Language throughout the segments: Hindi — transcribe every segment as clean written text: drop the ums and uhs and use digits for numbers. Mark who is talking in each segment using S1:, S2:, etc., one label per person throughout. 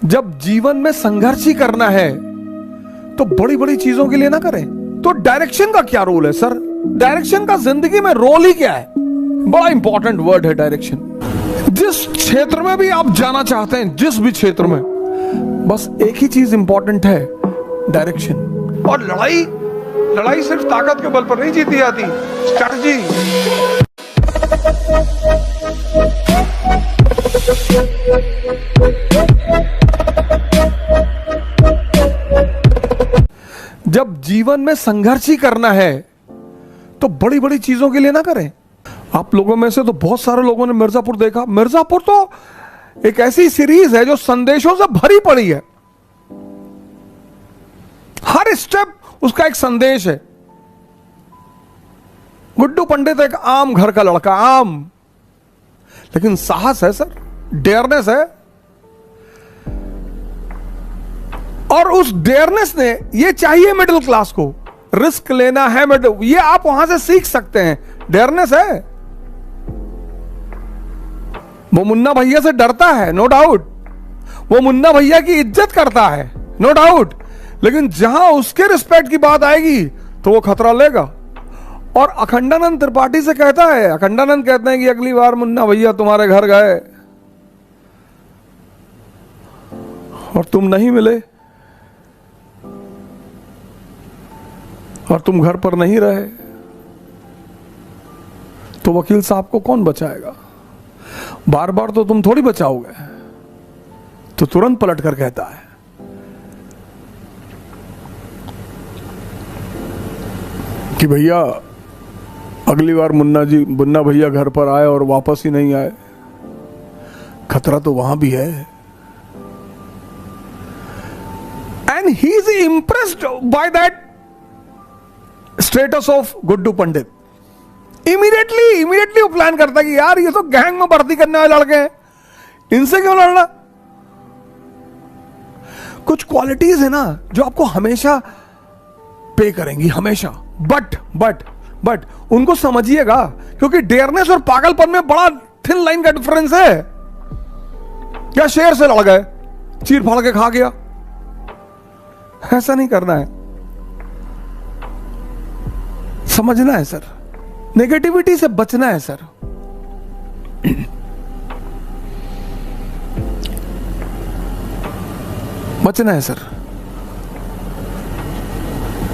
S1: जब जीवन में संघर्ष ही करना है तो बड़ी बड़ी चीजों के लिए ना करें। तो डायरेक्शन का क्या रोल है सर? डायरेक्शन का जिंदगी में रोल ही क्या है? बड़ा इंपॉर्टेंट वर्ड है डायरेक्शन। जिस क्षेत्र में भी आप जाना चाहते हैं, जिस भी क्षेत्र में, बस एक ही चीज इंपॉर्टेंट है, डायरेक्शन। और लड़ाई सिर्फ ताकत के बल पर नहीं जीती जाती, स्ट्रैटेजी। जब जीवन में संघर्ष ही करना है तो बड़ी बड़ी चीजों के लिए ना करें। आप लोगों में से तो बहुत सारे लोगों ने मिर्जापुर देखा। मिर्जापुर तो एक ऐसी सीरीज है जो संदेशों से भरी पड़ी है। हर स्टेप उसका एक संदेश है। गुड्डू पंडित एक आम घर का लड़का, आम, लेकिन साहस है सर, डेयरनेस है। और उस डेयरनेस ने, ये चाहिए मिडिल क्लास को, रिस्क लेना है मिडिल, ये आप वहां से सीख सकते हैं, डेयरनेस है। वो मुन्ना भैया से डरता है, नो डाउट। वो मुन्ना भैया की इज्जत करता है, नो डाउट। लेकिन जहां उसके रिस्पेक्ट की बात आएगी तो वो खतरा लेगा। और अखंडानंद त्रिपाठी से कहता है, अखंडानंद कहते हैं कि अगली बार मुन्ना भैया तुम्हारे घर गए और तुम नहीं मिले और तुम घर पर नहीं रहे तो वकील साहब को कौन बचाएगा? बार बार तो तुम थोड़ी बचाओगे। तो तुरंत पलट कर कहता है कि भैया अगली बार मुन्ना भैया घर पर आए और वापस ही नहीं आए, खतरा तो वहां भी है। And he is impressed by that status of Guddu Pandit. Immediately वो प्लान करता है कि यार ये तो गैंग में भर्ती करने वाले लड़के हैं, इनसे क्यों लड़ना। कुछ क्वालिटीज है ना जो आपको हमेशा पे करेंगी, हमेशा। बट उनको समझिएगा, क्योंकि डेयरनेस और पागलपन में बड़ा थिन लाइन का डिफरेंस है। क्या शेर से लड़ गए, चीर फाड़ के खा गया? ऐसा नहीं करना है, समझना है सर। नेगेटिविटी से बचना है सर। बचना है सर।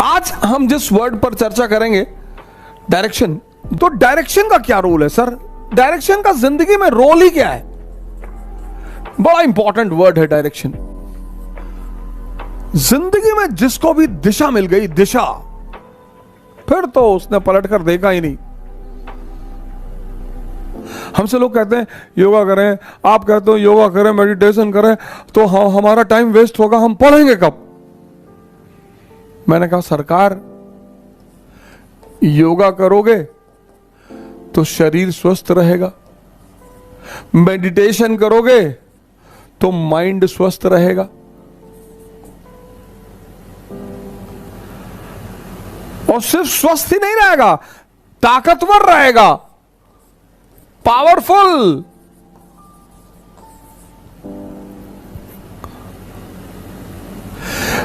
S1: आज हम जिस वर्ड पर चर्चा करेंगे, डायरेक्शन। तो डायरेक्शन का क्या रोल है सर? डायरेक्शन का जिंदगी में रोल ही क्या है? बड़ा इंपॉर्टेंट वर्ड है डायरेक्शन। जिंदगी में जिसको भी दिशा मिल गई, दिशा, फिर तो उसने पलट कर देखा ही नहीं। हमसे लोग कहते हैं योगा करें, आप कहते हो योगा करें, मेडिटेशन करें, तो हमारा टाइम वेस्ट होगा, हम पढ़ेंगे कब? मैंने कहा सरकार, योगा करोगे तो शरीर स्वस्थ रहेगा, मेडिटेशन करोगे तो माइंड स्वस्थ रहेगा, और सिर्फ स्वस्थ ही नहीं रहेगा, ताकतवर रहेगा, पावरफुल।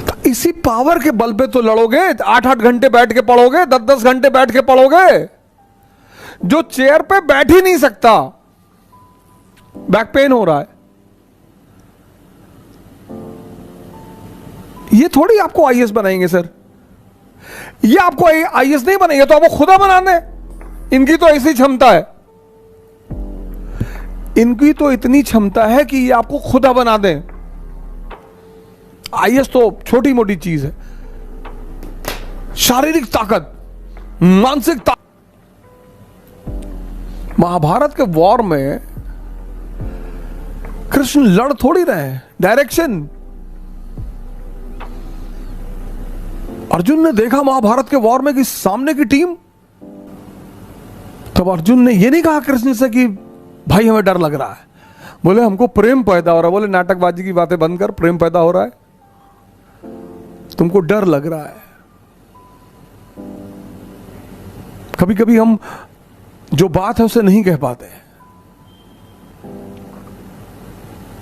S1: तो इसी पावर के बल पे तो लड़ोगे। 8-8 घंटे बैठ के पढ़ोगे, 10-10 घंटे बैठ के पढ़ोगे। जो चेयर पे बैठ ही नहीं सकता, बैक पेन हो रहा है, ये थोड़ी आपको आईएएस बनाएंगे सर। ये आपको आईएएस नहीं बनाएंगे, तो आपको खुदा बना दे। इनकी तो ऐसी क्षमता है, इनकी तो इतनी क्षमता है कि ये आपको खुदा बना दें। आईएएस तो छोटी मोटी चीज है। शारीरिक ताकत, मानसिक ताकत। महाभारत के वॉर में कृष्ण लड़ थोड़ी रहे हैं, डायरेक्शन। अर्जुन ने देखा महाभारत के वॉर में कि सामने की टीम, तब अर्जुन ने यह नहीं कहा कृष्ण से कि भाई हमें डर लग रहा है, बोले हमको प्रेम पैदा हो रहा है। बोले नाटकबाजी की बातें बंद कर, प्रेम पैदा हो रहा है, तुमको डर लग रहा है। कभी कभी हम जो बात है उसे नहीं कह पाते,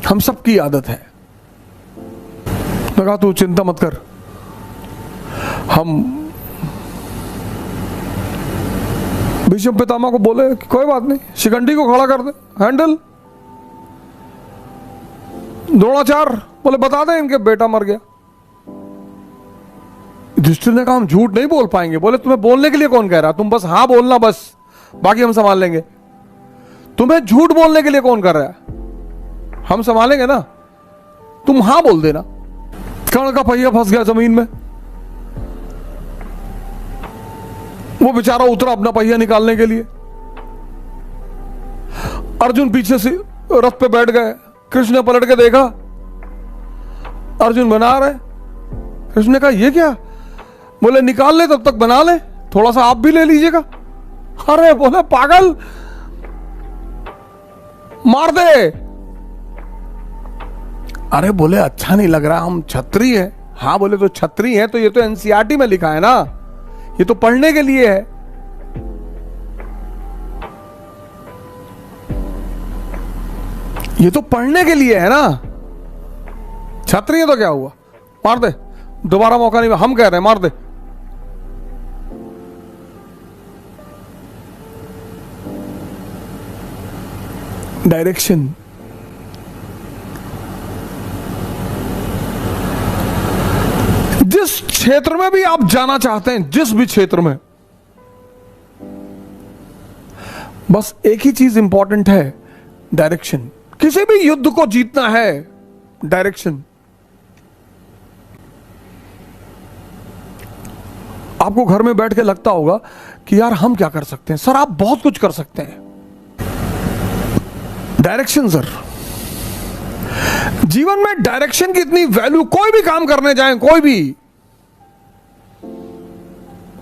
S1: हम सबकी आदत है। मैं कहा तू चिंता मत कर, हम बिशप पितामह को बोले कि कोई बात नहीं, शिखंडी को खड़ा कर दे, हैंडल। द्रोणाचार्य बोले बता दें इनके बेटा मर गया। युधिष्ठिर ने कहा हम झूठ नहीं बोल पाएंगे। बोले तुम्हें बोलने के लिए कौन कह रहा, तुम बस हाँ बोलना, बस बाकी हम संभाल लेंगे। तुम्हें झूठ बोलने के लिए कौन कर रहा है, हम संभालेंगे ना, तुम हाँ बोल देना। कर्ण का पहिया फंस गया जमीन में, वो बेचारा उतरा अपना पहिया निकालने के लिए। अर्जुन पीछे से रथ पे बैठ गए। कृष्ण ने पलट के देखा, अर्जुन बना रहे। कृष्ण ने कहा ये क्या? बोले निकाल ले तब तक बना ले, थोड़ा सा आप भी ले लीजिएगा। अरे बोले पागल, मार दे। अरे बोले अच्छा नहीं लग रहा, हम छत्री हैं। हाँ बोले तो छत्री हैं तो ये तो एनसीईआरटी में लिखा है ना, ये तो पढ़ने के लिए है। ये तो पढ़ने के लिए है ना, छत्री है तो क्या हुआ, मार दे, दोबारा मौका नहीं, हम कह रहे हैं मार दे। डायरेक्शन। जिस क्षेत्र में भी आप जाना चाहते हैं, जिस भी क्षेत्र में, बस एक ही चीज इंपॉर्टेंट है, डायरेक्शन। किसी भी युद्ध को जीतना है, डायरेक्शन। आपको घर में बैठ के लगता होगा कि यार हम क्या कर सकते हैं। सर आप बहुत कुछ कर सकते हैं। डायरेक्शन सर, जीवन में डायरेक्शन की इतनी वैल्यू। कोई भी काम करने जाएं, कोई भी,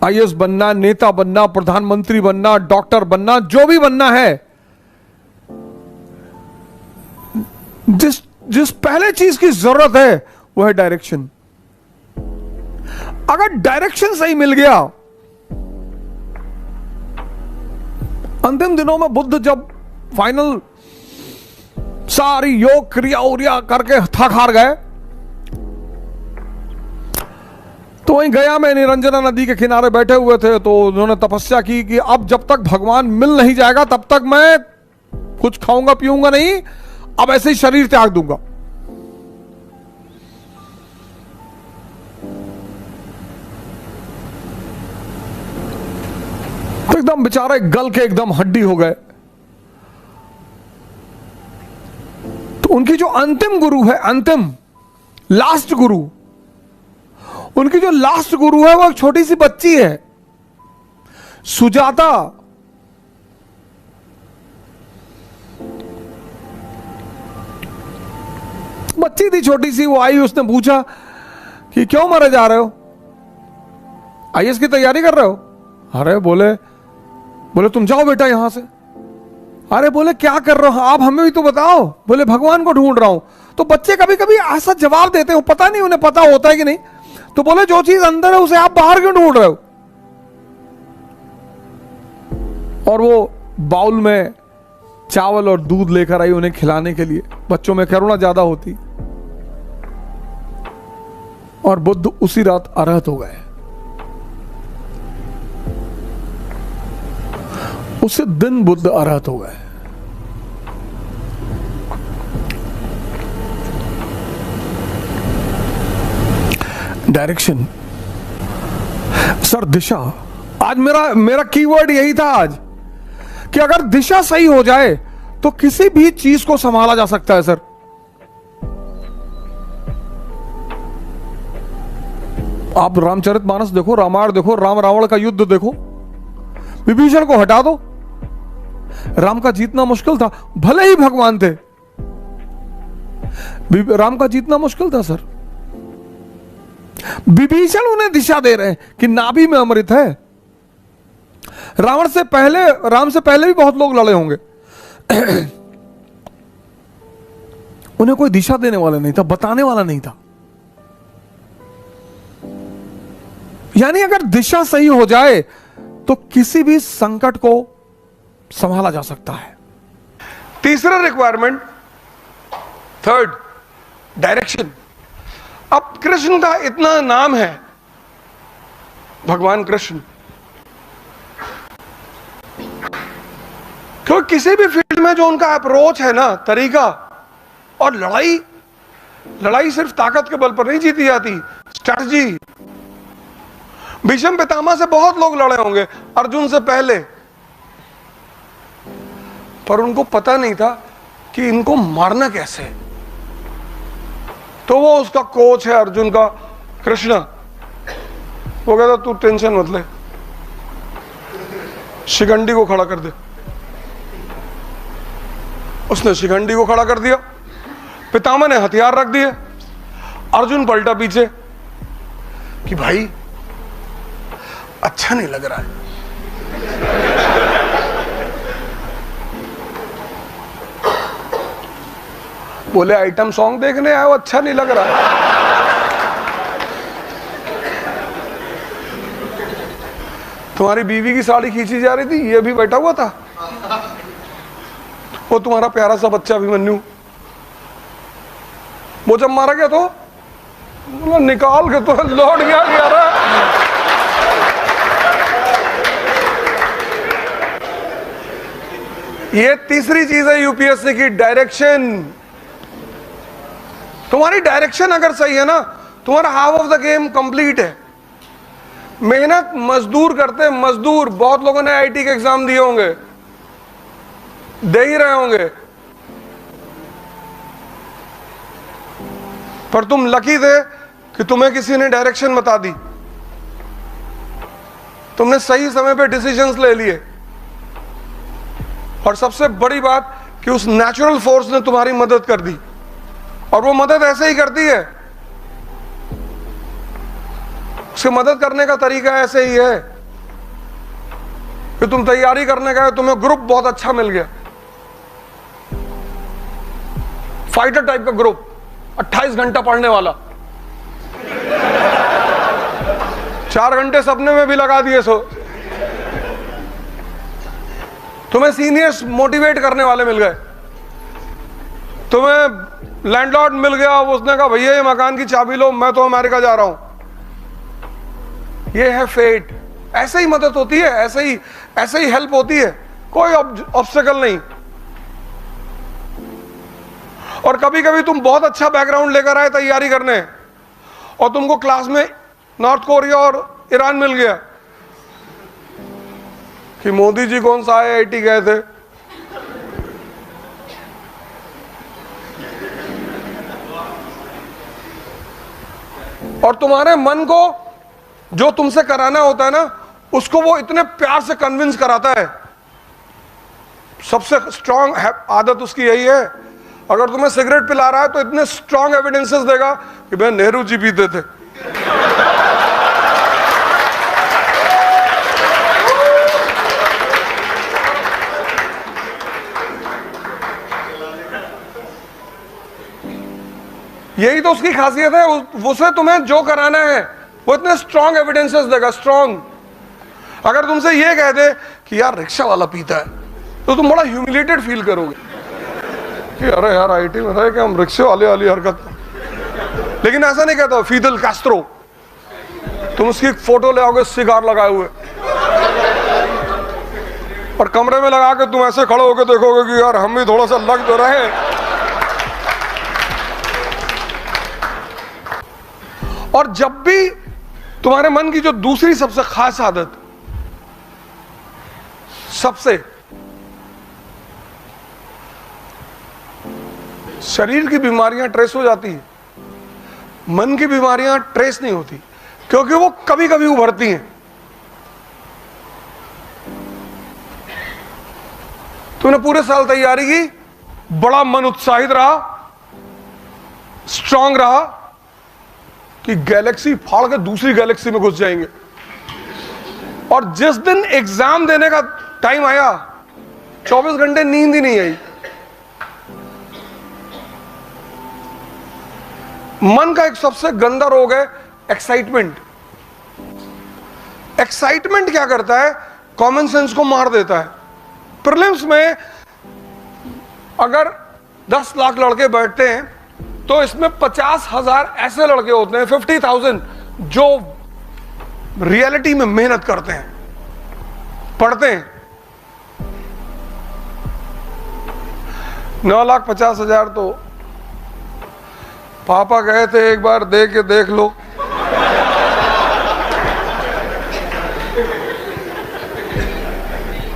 S1: आईएएस बनना, नेता बनना, प्रधानमंत्री बनना, डॉक्टर बनना, जो भी बनना है, जिस पहले चीज की जरूरत है वो है डायरेक्शन। अगर डायरेक्शन सही मिल गया, अंतिम दिनों में बुद्ध जब फाइनल सारी योग क्रिया उरिया करके थक हार गए, तो वहीं गया में निरंजना नदी के किनारे बैठे हुए थे। तो उन्होंने तपस्या की कि अब जब तक भगवान मिल नहीं जाएगा तब तक मैं कुछ खाऊंगा पीऊंगा नहीं, अब ऐसे ही शरीर त्याग दूंगा। तो एकदम बेचारे गल के एकदम हड्डी हो गए। तो उनकी जो अंतिम गुरु है, अंतिम लास्ट गुरु, उनकी जो लास्ट गुरु है वो एक छोटी सी बच्ची है, सुजाता। बच्ची थी छोटी सी, वो आई, उसने पूछा कि क्यों मरे जा रहे हो, आईएएस की तैयारी कर रहे हो? अरे बोले तुम जाओ बेटा यहां से। अरे बोले क्या कर रहे हो आप, हमें भी तो बताओ। बोले भगवान को ढूंढ रहा हूं। तो बच्चे कभी कभी ऐसा जवाब देते हो, पता नहीं उन्हें पता होता है कि नहीं। तो बोले जो चीज अंदर है उसे आप बाहर क्यों ढूंढ रहे हो? और वो बाउल में चावल और दूध लेकर आई उन्हें खिलाने के लिए। बच्चों में करुणा ज्यादा होती। और बुद्ध उसी रात अरहत हो गए। उसी दिन बुद्ध अरहत हो गए। डायरेक्शन सर, दिशा। आज मेरा कीवर्ड यही था आज, कि अगर दिशा सही हो जाए तो किसी भी चीज को संभाला जा सकता है सर। आप रामचरितमानस देखो, रामायण देखो, राम रावण का युद्ध देखो, विभीषण को हटा दो, राम का जीतना मुश्किल था। भले ही भगवान थे, राम का जीतना मुश्किल था सर। विभीषण उन्हें दिशा दे रहे हैं कि नाभि में अमृत है। रावण से पहले, राम से पहले भी बहुत लोग लड़े होंगे, उन्हें कोई दिशा देने वाला नहीं था, बताने वाला नहीं था। यानी अगर दिशा सही हो जाए तो किसी भी संकट को संभाला जा सकता है। तीसरा रिक्वायरमेंट, थर्ड, डायरेक्शन। अब कृष्ण का इतना नाम है, भगवान कृष्ण, क्योंकि किसी भी फील्ड में जो उनका अप्रोच है ना, तरीका, और लड़ाई सिर्फ ताकत के बल पर नहीं जीती जाती, स्ट्रैटेजी। भीष्म पितामह से बहुत लोग लड़े होंगे, अर्जुन से पहले, पर उनको पता नहीं था कि इनको मारना कैसे। तो वो उसका कोच है अर्जुन का, कृष्ण, वो कहता तू टेंशन मत ले, शिखंडी को खड़ा कर दे। उसने शिखंडी को खड़ा कर दिया, पितामह ने हथियार रख दिए, अर्जुन पलटा पीछे कि भाई अच्छा नहीं लग रहा है। बोले आइटम सॉन्ग देखने आए हो, अच्छा नहीं लग रहा। तुम्हारी बीवी की साड़ी खींची जा रही थी, ये भी बैठा हुआ था, वो तुम्हारा प्यारा सा बच्चा अभिमन्यु, वो जब मारा गया तो निकाल के तो लौट गया यार। ये तीसरी चीज है यूपीएससी की, डायरेक्शन। तुम्हारी डायरेक्शन अगर सही है ना, तुम्हारा half of the game complete है। मेहनत मजदूर करते, मजदूर बहुत लोगों ने आईटी के एग्जाम दिए होंगे, दे ही रहे होंगे, पर तुम लकी थे कि तुम्हें किसी ने डायरेक्शन बता दी, तुमने सही समय पे डिसीजंस ले लिए, और सबसे बड़ी बात कि उस नेचुरल फोर्स ने तुम्हारी मदद कर दी, और वो मदद ऐसे ही करती है, उसकी मदद करने का तरीका ऐसे ही है कि तुम तैयारी करने गए, तुम्हें ग्रुप बहुत अच्छा मिल गया, फाइटर टाइप का ग्रुप, 28 घंटा पढ़ने वाला, 4 घंटे सपने में भी लगा दिए। सो तुम्हें सीनियर्स मोटिवेट करने वाले मिल गए, तुम्हें लैंडलॉर्ड मिल गया, उसने कहा भैया ये मकान की चाबी लो, मैं तो अमेरिका जा रहा हूं। ये है फेट। ऐसे ही मदद होती है, ऐसे ही हेल्प होती है, कोई ऑब्स्टेकल नहीं। और कभी कभी तुम बहुत अच्छा बैकग्राउंड लेकर आए तैयारी करने, और तुमको क्लास में नॉर्थ कोरिया और ईरान मिल गया कि मोदी जी कौन सा IIT गए थे, और तुम्हारे मन को जो तुमसे कराना होता है ना, उसको वो इतने प्यार से कन्विंस कराता है। सबसे स्ट्रांग आदत उसकी यही है, अगर तुम्हें सिगरेट पिला रहा है तो इतने स्ट्रांग एविडेंसेस देगा कि भाई नेहरू जी पीते थे। यही तो उसकी खासियत है, उसे तुम्हें जो कराना है वो इतने स्ट्रांग एविडेंसेस देगा, स्ट्रांग। अगर तुमसे ये कह दे कि यार रिक्शा वाला पीता है, तो तुम बड़ा ह्यूमिलेटेड फील करोगे कि अरे यार IIT में था कि हम रिक्शे वाली हरकत। लेकिन ऐसा नहीं कहता फीदल कास्ट्रो, तुम उसकी फोटो ले आओगे सिगार लगाए हुए, और कमरे में लगा के तुम ऐसे खड़े होकर देखोगे कि यार हम भी थोड़ा सा लग तो रहे। और जब भी तुम्हारे मन की जो दूसरी सबसे खास आदत, सबसे शरीर की बीमारियां ट्रेस हो जाती है, मन की बीमारियां ट्रेस नहीं होती, क्योंकि वो कभी कभी उभरती हैं। तूने पूरे साल तैयारी की, बड़ा मन उत्साहित रहा, स्ट्रांग रहा कि गैलेक्सी फाड़ के दूसरी गैलेक्सी में घुस जाएंगे, और जिस दिन एग्जाम देने का टाइम आया 24 घंटे नींद ही नहीं आई। मन का एक सबसे गंदा रोग है एक्साइटमेंट। एक्साइटमेंट क्या करता है, कॉमन सेंस को मार देता है। प्रीलिम्स में अगर 10 लाख लड़के बैठते हैं तो इसमें 50,000 ऐसे लड़के होते हैं, 50,000 जो रियलिटी में मेहनत करते हैं, पढ़ते हैं। 9,50,000 तो पापा गए थे एक बार दे के देख लो।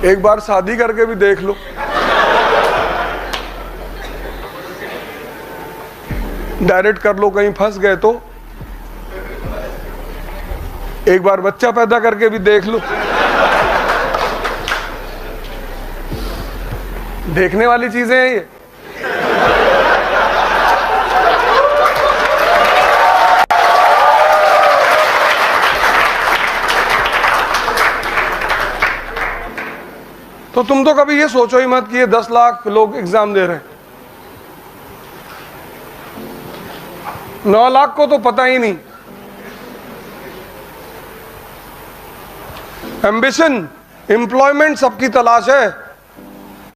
S1: एक बार शादी करके भी देख लो। डायरेक्ट कर लो, कहीं फंस गए तो एक बार बच्चा पैदा करके भी देख लो। देखने वाली चीजें हैं ये। तो तुम तो कभी ये सोचो ही मत कि ये 10 लाख लोग एग्जाम दे रहे हैं। 9 लाख को तो पता ही नहीं। एम्बिशन, एम्प्लॉयमेंट सबकी तलाश है,